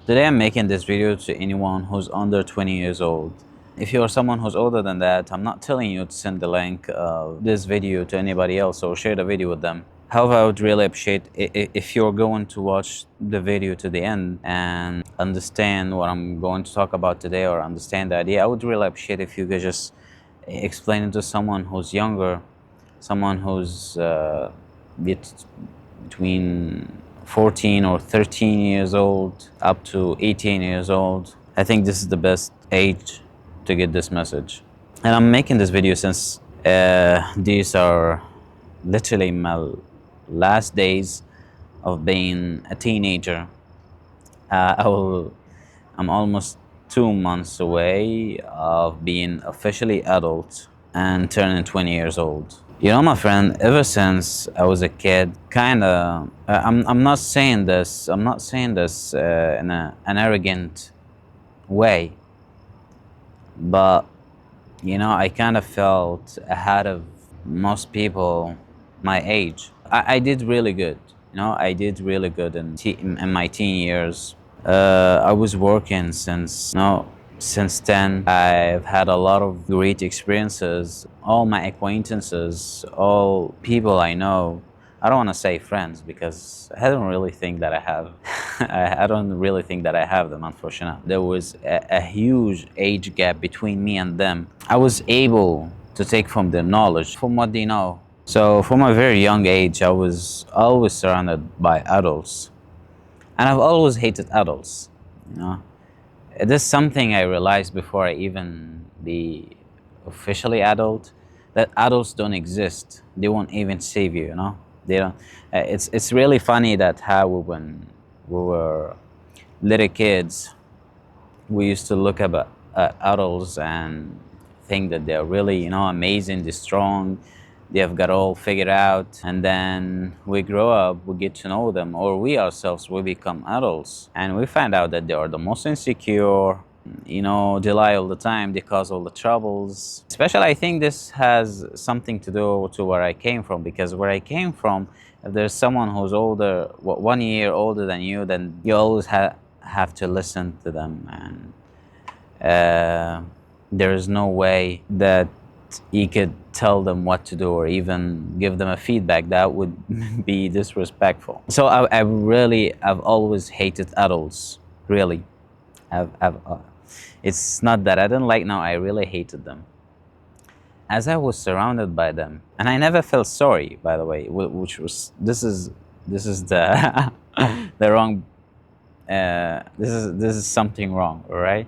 Today I'm making this video to anyone who's under 20 years old. If you're someone who's older than that, I'm not telling you to send the link of this video to anybody else or share the video with them. However, I would really appreciate if you're going to watch the video to the end and understand what I'm going to talk about today or understand the idea. I would really appreciate if you could just explain it to someone who's younger, someone who's between 14 or 13 years old up to 18 years old. I think this is the best age to get this message. And I'm making this video since these are literally my last days of being a teenager. I'm almost 2 months away of being officially adult and turning 20 years old. You know, my friend, ever since I was a kid, I'm not saying this in an arrogant way, but you know, I kind of felt ahead of most people my age. I did really good. You know, I did really good in my teen years. I was working since 10. I've had a lot of great experiences. All my acquaintances, all people I know, I don't want to say friends because I don't really think that I have. I don't really think that I have them, unfortunately. There was a huge age gap between me and them. I was able to take from their knowledge, from what they know. So from a very young age, I was always surrounded by adults. And I've always hated adults, you know. This is something I realized before I even be officially adult, that adults don't exist. They won't even save you, you know. They don't. It's really funny that how when we were little kids, we used to look at adults and think that they're really, you know, amazing, they're strong, they have got all figured out, and then we grow up, we get to know them, or we ourselves, we become adults, and we find out that they are the most insecure, you know, they lie all the time, they cause all the troubles. Especially, I think this has something to do to where I came from, because where I came from, if there's someone who's older, 1 year older than you, then you always have to listen to them, and there is no way that you could tell them what to do or even give them a feedback. That would be disrespectful. So I've always hated adults, really. It's not that I didn't like, no, I really hated them. As I was surrounded by them, and I never felt sorry, by the way, which was, this is the the wrong, this is something wrong, all right?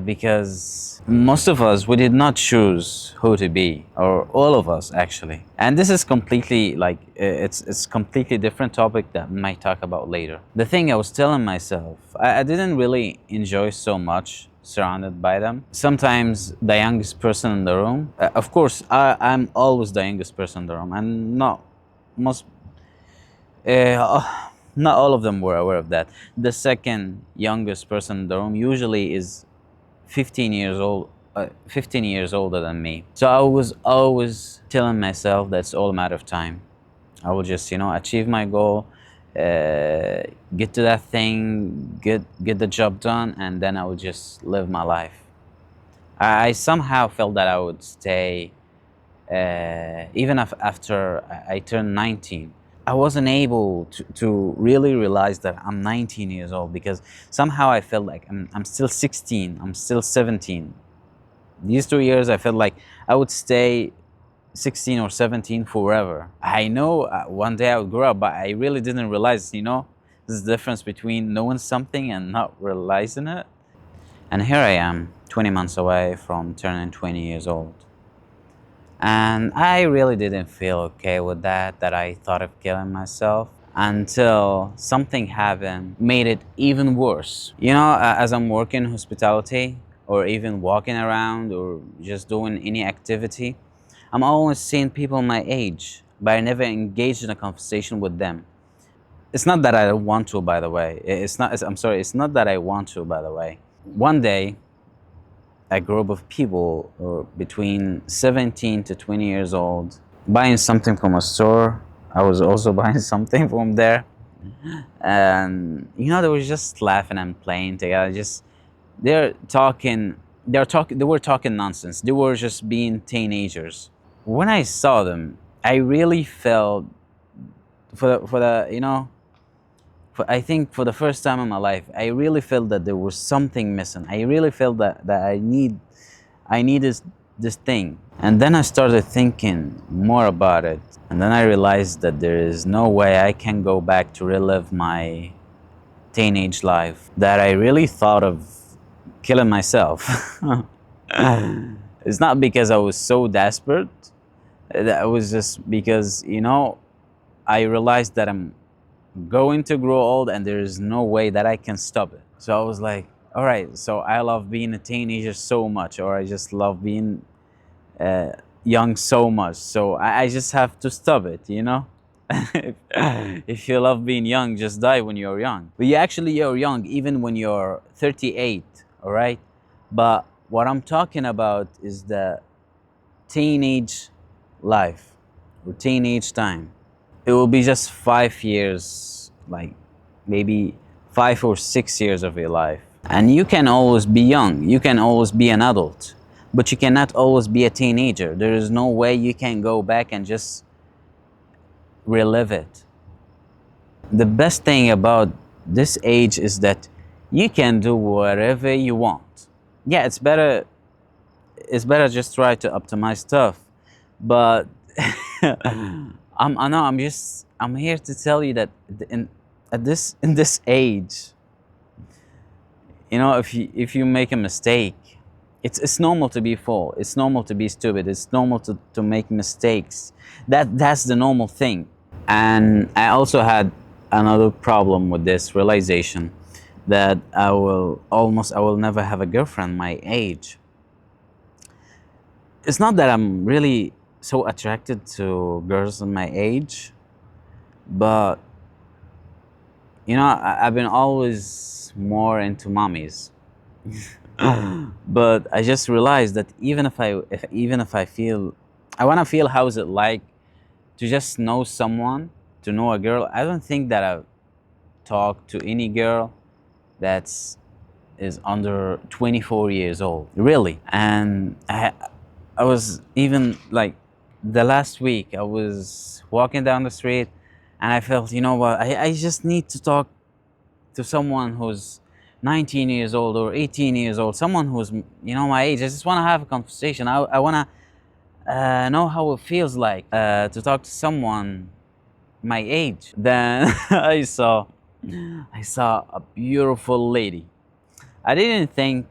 Because most of us, we did not choose who to be, or all of us actually. And this is completely like, it's completely different topic that we might talk about later. The thing I was telling myself, I didn't really enjoy so much surrounded by them. Sometimes the youngest person in the room, of course, I'm always the youngest person in the room, and most, not all of them were aware of that. The second youngest person in the room usually is 15 years old, 15 years older than me. So I was always telling myself that's all a matter of time. I will just, you know, achieve my goal, get to that thing, get the job done, and then I would just live my life. I somehow felt that I would stay, even after I turned 19. I wasn't able to really realize that I'm 19 years old, because somehow I felt like I'm still 16, I'm still 17. These 2 years I felt like I would stay 16 or 17 forever. I know one day I would grow up, but I really didn't realize, you know, there's a difference between knowing something and not realizing it. And here I am, 20 months away from turning 20 years old. And I really didn't feel okay with that I thought of killing myself, until something happened, made it even worse. You know, as I'm working hospitality, or even walking around, or just doing any activity, I'm always seeing people my age, but I never engaged in a conversation with them. It's not that I don't want to, by the way. I'm sorry, it's not that I want to, by the way. One day, a group of people between 17 to 20 years old buying something from a store. I was also buying something from there. and they were just laughing and playing together. Just they're talking, they were talking nonsense. They were just being teenagers. When I saw them, I really felt for the I think for the first time in my life, I really felt that there was something missing. I really felt that I need this thing. And then I started thinking more about it. And then I realized that there is no way I can go back to relive my teenage life. That I really thought of killing myself. It's not because I was so desperate. That was just because, I realized that I'm going to grow old and there is no way that I can stop it. So I was like, all right, so I love being a teenager so much, or I just love being uh, young so much. So I just have to stop it. if, if you love being young, just die when you're young. But you're young even when you're 38, all right? But what I'm talking about is the teenage life or teenage time. It will be just 5 years, like maybe 5 or 6 years of your life. And you can always be young, you can always be an adult, but you cannot always be a teenager. There is no way you can go back and just relive it. The best thing about this age is that you can do whatever you want. Yeah, it's better just try to optimize stuff, but I know I'm here to tell you that in this age, if you make a mistake, it's normal to be full. It's normal to be stupid. It's normal to make mistakes. That's the normal thing. And I also had another problem with this realization that I will never have a girlfriend my age. It's not that I'm really so attracted to girls in my age, but I've been always more into mommies. But I just realized that even if I feel, I want to feel how is it like to just know someone, to know a girl. I don't think that I've talked to any girl that's is under 24 years old, really. And I was even like the last week I was walking down the street and I felt, you know what, I just need to talk to someone who's 19 years old or 18 years old, someone who's my age. I just want to have a conversation. I want to know how it feels like to talk to someone my age. Then I saw a beautiful lady. I didn't think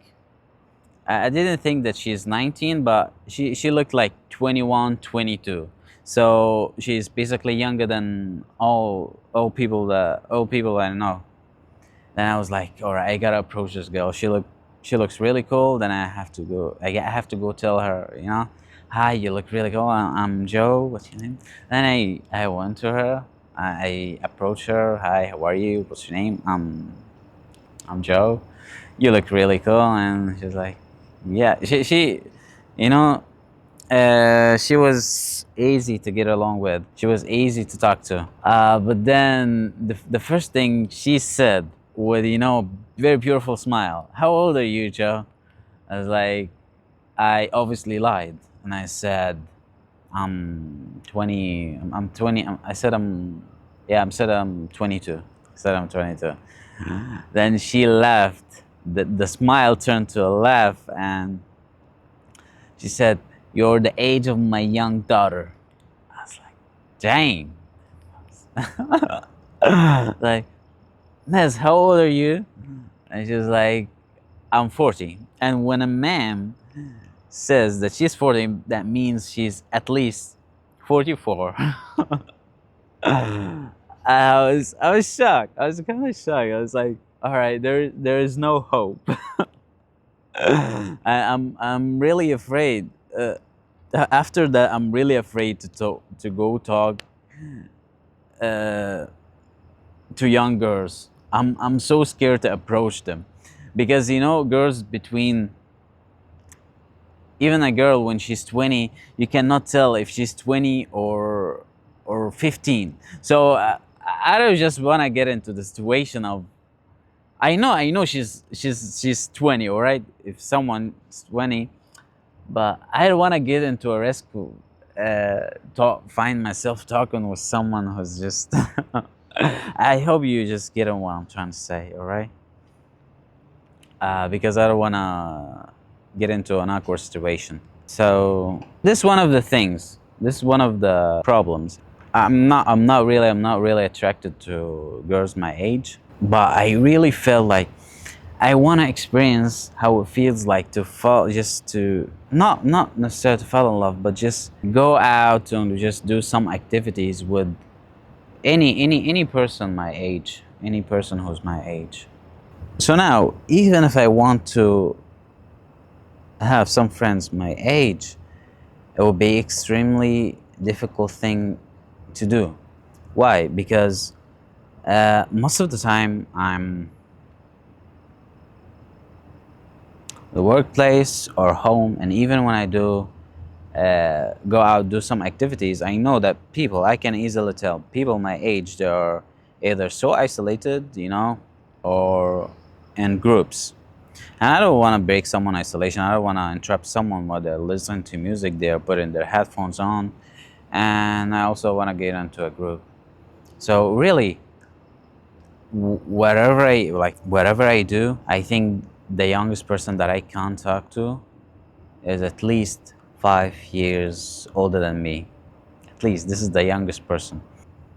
I didn't think that she's 19, but she looked like 21, 22. So she's basically younger than all people that I know. Then I was like, all right, I gotta approach this girl. She looks really cool. Then I have to go. I have to go tell her, hi, you look really cool. I'm Joe. What's your name? Then I went to her. I approached her. Hi, how are you? What's your name? I'm Joe. You look really cool. And she's like, yeah. You know, she was easy to get along with. She was easy to talk to. But then the first thing she said with very beautiful smile. How old are you, Joe? I was like, I obviously lied, and I said, I'm 20. I'm 20. I said I'm 22. I said I'm 22. Then she laughed. The smile turned to a laugh, and she said, "You're the age of my young daughter." I was like, "Dang!" Like, Nez, how old are you? And she was like, I'm 40. And when a man says that she's 40, that means she's at least 44. I was shocked. I was kind of shocked. I was like, all right, there is no hope. I'm really afraid. After that, I'm really afraid to go talk uh, to young girls. I'm so scared to approach them, because girls between, even a girl when she's 20, you cannot tell if she's 20 or 15. So I don't just want to get into the situation of. I know she's 20, all right. If someone's 20, but I don't want to get into a risk to find myself talking with someone who's just. I hope you just get on what I'm trying to say, all right? Because I don't want to get into an awkward situation. So this is one of the things. This is one of the problems. I'm not really attracted to girls my age, but I really feel like I want to experience how it feels like to fall, just to not necessarily to fall in love, but just go out and just do some activities with any person my age, any person who's my age. So now, even if I want to have some friends my age, it will be extremely difficult thing to do. Why? Because most of the time I'm the workplace or home, and even when I do go out do some activities, I know that people, I can easily tell people my age, they are either so isolated, or in groups. And I don't want to break someone isolation. I don't want to interrupt someone while they're listening to music, they're putting their headphones on, and I also want to get into a group. So really, whatever I do, I think the youngest person that I can talk to is at least 5 years older than me. At least this is the youngest person.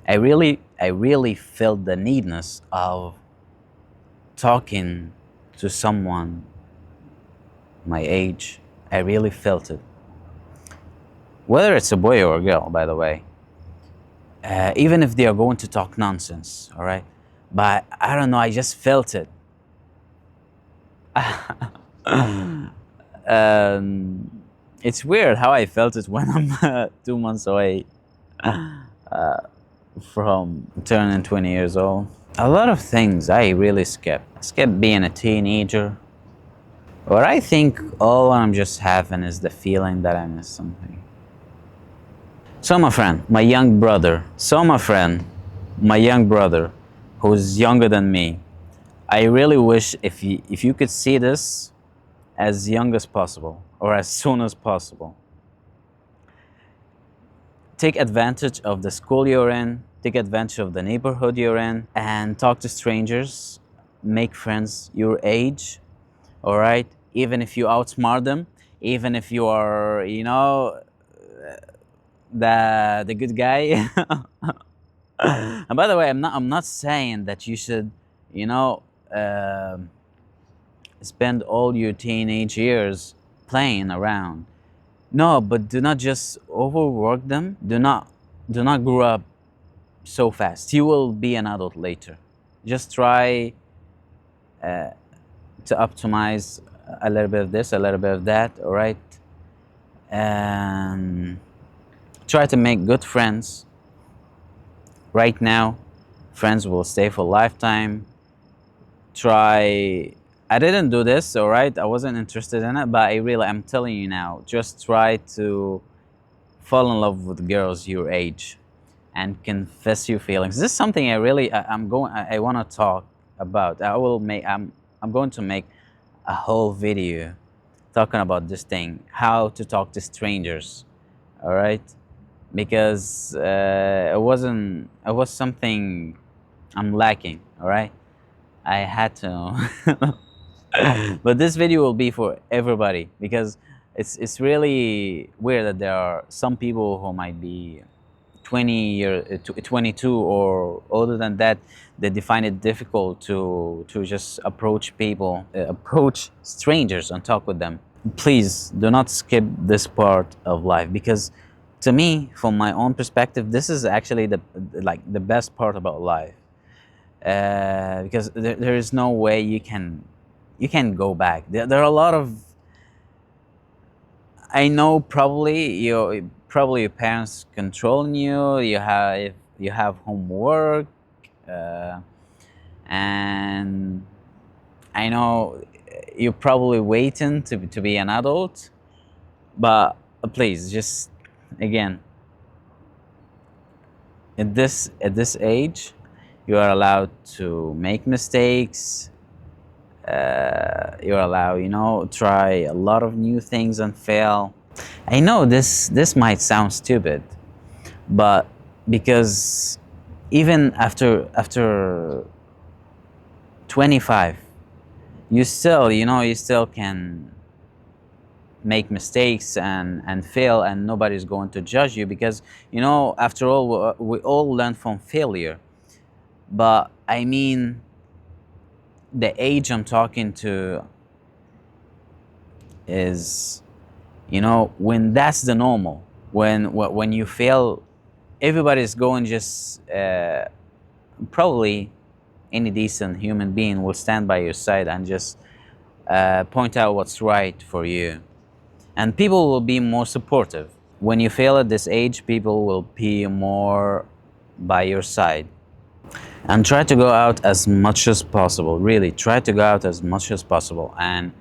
I really felt the needness of talking to someone my age. I really felt it. Whether it's a boy or a girl, by the way. Even if they are going to talk nonsense, all right? But I don't know, I just felt it. um, it's weird how I felt it when I'm 2 months away from turning 20 years old. A lot of things I really skip. Skip being a teenager. What I think all I'm just having is the feeling that I miss something. So my friend, my young brother, who's younger than me, I really wish if you could see this as young as possible or as soon as possible. Take advantage of the school you're in, take advantage of the neighborhood you're in, and talk to strangers, make friends your age, all right? Even if you outsmart them, even if you are, the good guy. And by the way, I'm not saying that you should, you know, spend all your teenage years playing around. No, but do not just overwork them. Do not grow up so fast. You will be an adult later. Just try to optimize a little bit of this, a little bit of that, all right? And try to make good friends. Right now, friends will stay for a lifetime. Try. I didn't do this, all right? I wasn't interested in it, but I'm telling you now, just try to fall in love with girls your age and confess your feelings. This is something I want to talk about. I'm going to make a whole video talking about this thing, how to talk to strangers, all right? Because it was something I'm lacking, all right? I had to. But this video will be for everybody because it's really weird that there are some people who might be 22 or older than that. They find it difficult to just approach people, approach strangers and talk with them. Please do not skip this part of life because to me, from my own perspective, this is actually the best part about life. Because there is no way you can go back. There are a lot of. I know probably your parents controlling you. You have homework, uh, and I know you're probably waiting to be an adult. But please, just again, at this age, You are allowed to make mistakes. You're allowed, try a lot of new things and fail. I know this might sound stupid, but because even after 25, you still can make mistakes and fail, and nobody's going to judge you, because after all we all learn from failure. But I mean, the age I'm talking to is, when that's the normal, when you fail, everybody's going, just probably any decent human being will stand by your side and just point out what's right for you, and people will be more supportive. When you fail at this age, people will be more by your side. And try to go out as much as possible, really try to go out as much as possible, and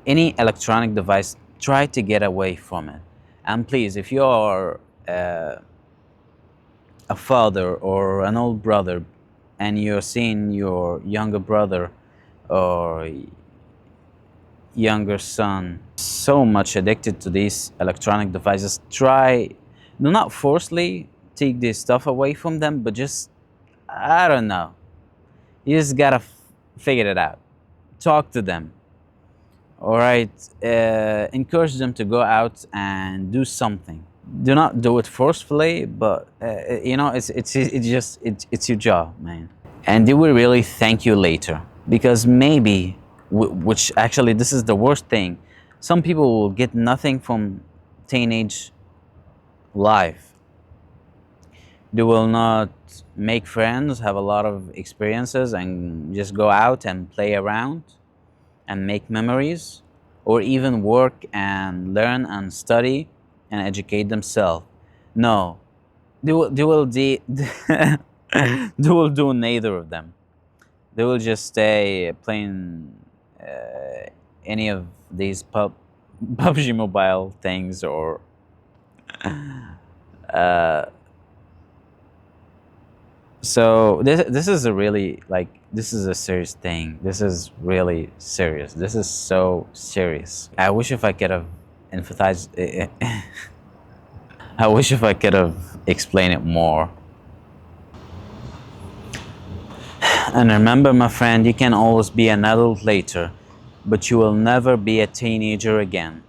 any electronic device, try to get away from it. And please, if you are a father or an old brother, and you're seeing your younger brother or younger son so much addicted to these electronic devices, do not forcefully take this stuff away from them, but just, I don't know, you just gotta figure it out. Talk to them. All right, encourage them to go out and do something. Do not do it forcefully, but it's your job, man, and they will really thank you later. Because maybe, which actually this is the worst thing, some people will get nothing from teenage life. They will not make friends, have a lot of experiences, and just go out and play around and make memories, or even work and learn and study and educate themselves. No, they will do neither of them. They will just stay playing any of these PUBG Mobile things, or so this is a really, like, this is a serious thing. This is really serious. This is so serious. I wish if I could have emphasized I wish if I could have explained it more. And remember, my friend, you can always be an adult later, but you will never be a teenager again.